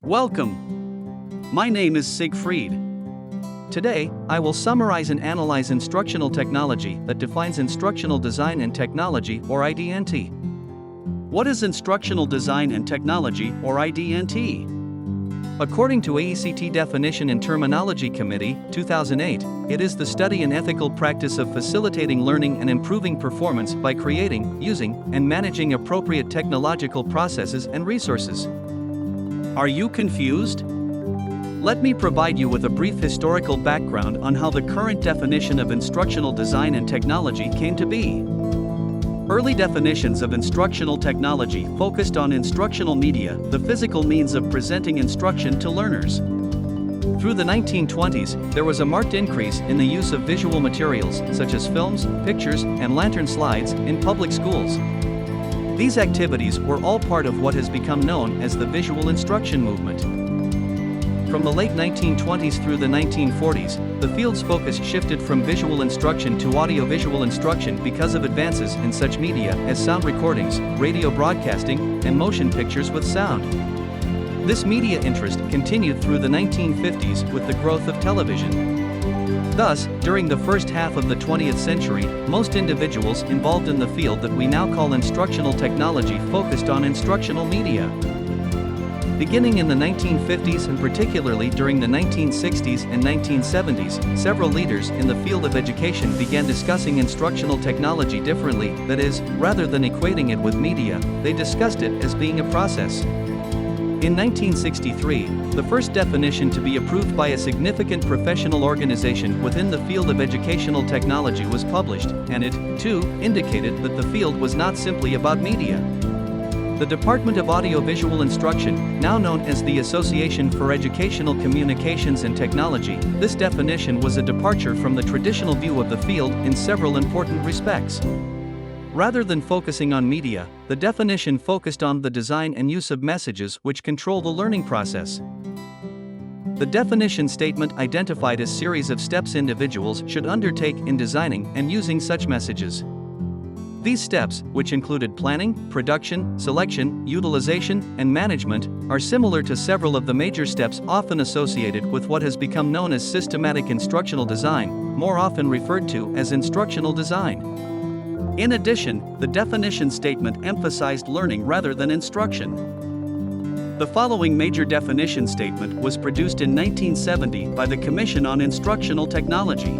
Welcome. My name is Siegfried. Today, I will summarize and analyze instructional technology that defines instructional design and technology, or ID&T. What is instructional design and technology, or ID&T? According to AECT Definition and Terminology Committee, 2008, it is the study and ethical practice of facilitating learning and improving performance by creating, using, and managing appropriate technological processes and resources. Are you confused? Let me provide you with a brief historical background on how the current definition of instructional design and technology came to be. Early definitions of instructional technology focused on instructional media, the physical means of presenting instruction to learners. Through the 1920s, there was a marked increase in the use of visual materials such as films, pictures, and lantern slides in public schools. These activities were all part of what has become known as the visual instruction movement. From the late 1920s through the 1940s, the field's focus shifted from visual instruction to audiovisual instruction because of advances in such media as sound recordings, radio broadcasting, and motion pictures with sound. This media interest continued through the 1950s with the growth of television. Thus, during the first half of the 20th century, most individuals involved in the field that we now call instructional technology focused on instructional media. Beginning in the 1950s and particularly during the 1960s and 1970s, several leaders in the field of education began discussing instructional technology differently, that is, rather than equating it with media, they discussed it as being a process. In 1963, the first definition to be approved by a significant professional organization within the field of educational technology was published, and it, too, indicated that the field was not simply about media. The Department of Audiovisual Instruction, now known as the Association for Educational Communications and Technology, this definition was a departure from the traditional view of the field in several important respects. Rather than focusing on media, the definition focused on the design and use of messages which control the learning process. The definition statement identified a series of steps individuals should undertake in designing and using such messages. These steps, which included planning, production, selection, utilization, and management, are similar to several of the major steps often associated with what has become known as systematic instructional design, more often referred to as instructional design. In addition, the definition statement emphasized learning rather than instruction. The following major definition statement was produced in 1970 by the Commission on Instructional Technology.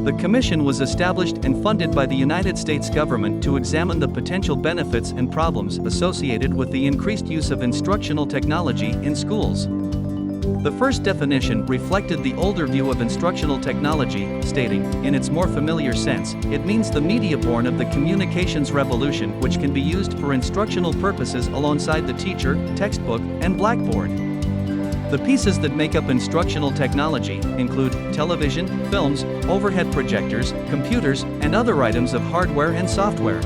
The Commission was established and funded by the United States government to examine the potential benefits and problems associated with the increased use of instructional technology in schools. The first definition reflected the older view of instructional technology, stating, in its more familiar sense, it means the media born of the communications revolution which can be used for instructional purposes alongside the teacher, textbook, and blackboard. The pieces that make up instructional technology include television, films, overhead projectors, computers, and other items of hardware and software.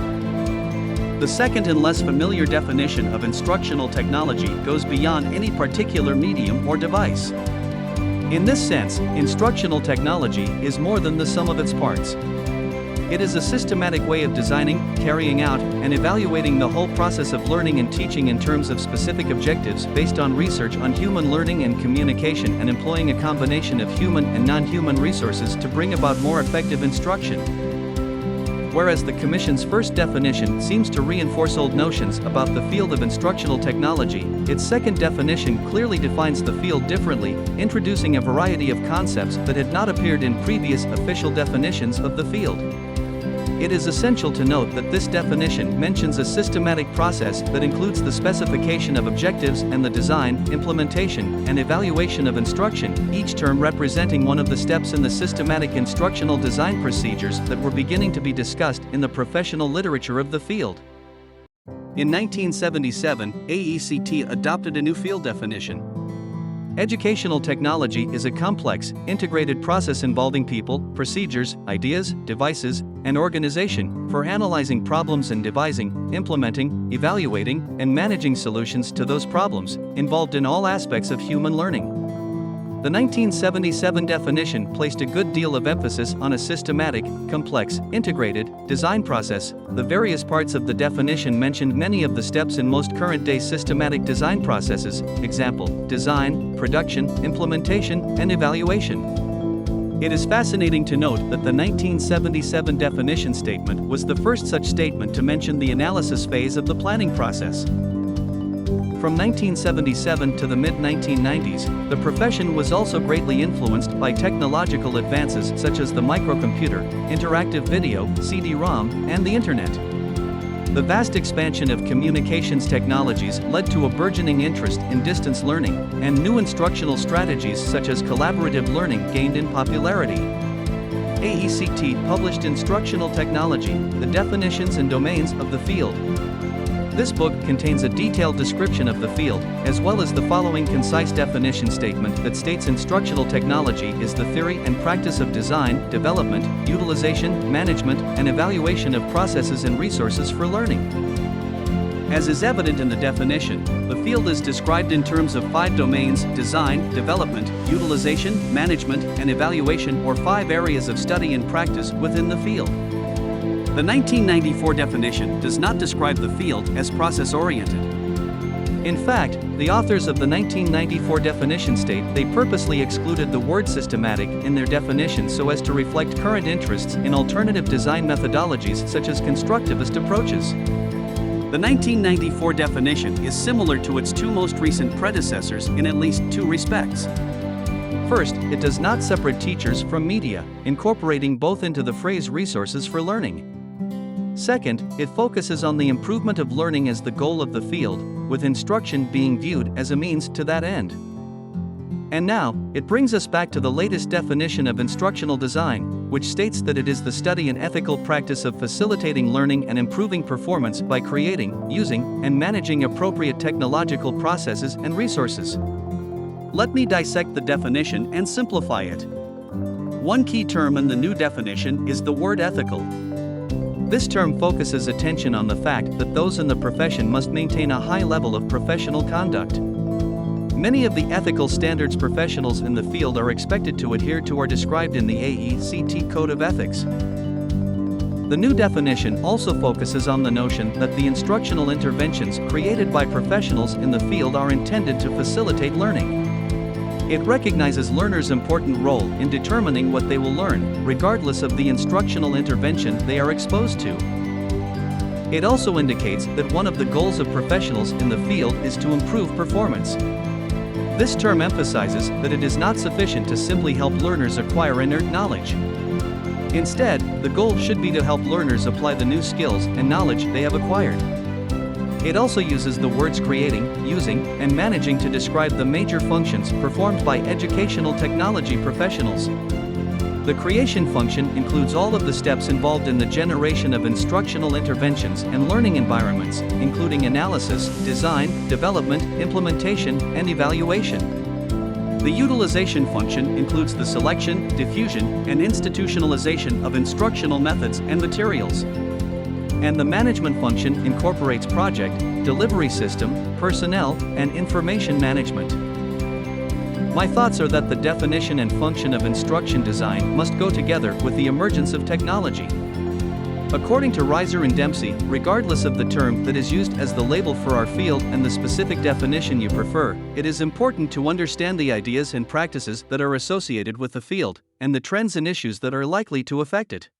The second and less familiar definition of instructional technology goes beyond any particular medium or device. In this sense, instructional technology is more than the sum of its parts. It is a systematic way of designing, carrying out, and evaluating the whole process of learning and teaching in terms of specific objectives based on research on human learning and communication and employing a combination of human and non-human resources to bring about more effective instruction. Whereas the Commission's first definition seems to reinforce old notions about the field of instructional technology, its second definition clearly defines the field differently, introducing a variety of concepts that had not appeared in previous official definitions of the field. It is essential to note that this definition mentions a systematic process that includes the specification of objectives and the design, implementation, and evaluation of instruction, each term representing one of the steps in the systematic instructional design procedures that were beginning to be discussed in the professional literature of the field. In 1977, AECT adopted a new field definition. Educational technology is a complex, integrated process involving people, procedures, ideas, devices, and organization for analyzing problems and devising, implementing, evaluating, and managing solutions to those problems, involved in all aspects of human learning. The 1977 definition placed a good deal of emphasis on a systematic, complex, integrated design process. The various parts of the definition mentioned many of the steps in most current-day systematic design processes, example, design, production, implementation, and evaluation. It is fascinating to note that the 1977 definition statement was the first such statement to mention the analysis phase of the planning process. From 1977 to the mid-1990s, the profession was also greatly influenced by technological advances such as the microcomputer, interactive video, CD-ROM, and the Internet. The vast expansion of communications technologies led to a burgeoning interest in distance learning, and new instructional strategies such as collaborative learning gained in popularity. AECT published Instructional Technology, the definitions and domains of the field. This book contains a detailed description of the field, as well as the following concise definition statement that states instructional technology is the theory and practice of design, development, utilization, management, and evaluation of processes and resources for learning. As is evident in the definition, the field is described in terms of 5 domains: design, development, utilization, management, and evaluation, or 5 areas of study and practice within the field. The 1994 definition does not describe the field as process-oriented. In fact, the authors of the 1994 definition state they purposely excluded the word systematic in their definition so as to reflect current interests in alternative design methodologies such as constructivist approaches. The 1994 definition is similar to its 2 most recent predecessors in at least 2 respects. First, it does not separate teachers from media, incorporating both into the phrase resources for learning. Second, it focuses on the improvement of learning as the goal of the field, with instruction being viewed as a means to that end. And now, it brings us back to the latest definition of instructional design, which states that it is the study and ethical practice of facilitating learning and improving performance by creating, using, and managing appropriate technological processes and resources. Let me dissect the definition and simplify it. One key term in the new definition is the word ethical. This term focuses attention on the fact that those in the profession must maintain a high level of professional conduct. Many of the ethical standards professionals in the field are expected to adhere to are described in the AECT Code of Ethics. The new definition also focuses on the notion that the instructional interventions created by professionals in the field are intended to facilitate learning. It recognizes learners' important role in determining what they will learn, regardless of the instructional intervention they are exposed to. It also indicates that one of the goals of professionals in the field is to improve performance. This term emphasizes that it is not sufficient to simply help learners acquire inert knowledge. Instead, the goal should be to help learners apply the new skills and knowledge they have acquired. It also uses the words creating, using, and managing to describe the major functions performed by educational technology professionals. The creation function includes all of the steps involved in the generation of instructional interventions and learning environments, including analysis, design, development, implementation, and evaluation. The utilization function includes the selection, diffusion, and institutionalization of instructional methods and materials. And the management function incorporates project, delivery system, personnel, and information management. My thoughts are that the definition and function of instruction design must go together with the emergence of technology. According to Reiser and Dempsey, regardless of the term that is used as the label for our field and the specific definition you prefer, it is important to understand the ideas and practices that are associated with the field, and the trends and issues that are likely to affect it.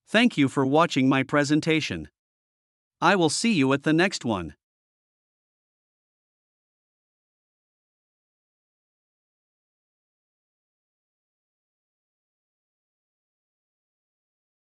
Thank you for watching my presentation. I will see you at the next one.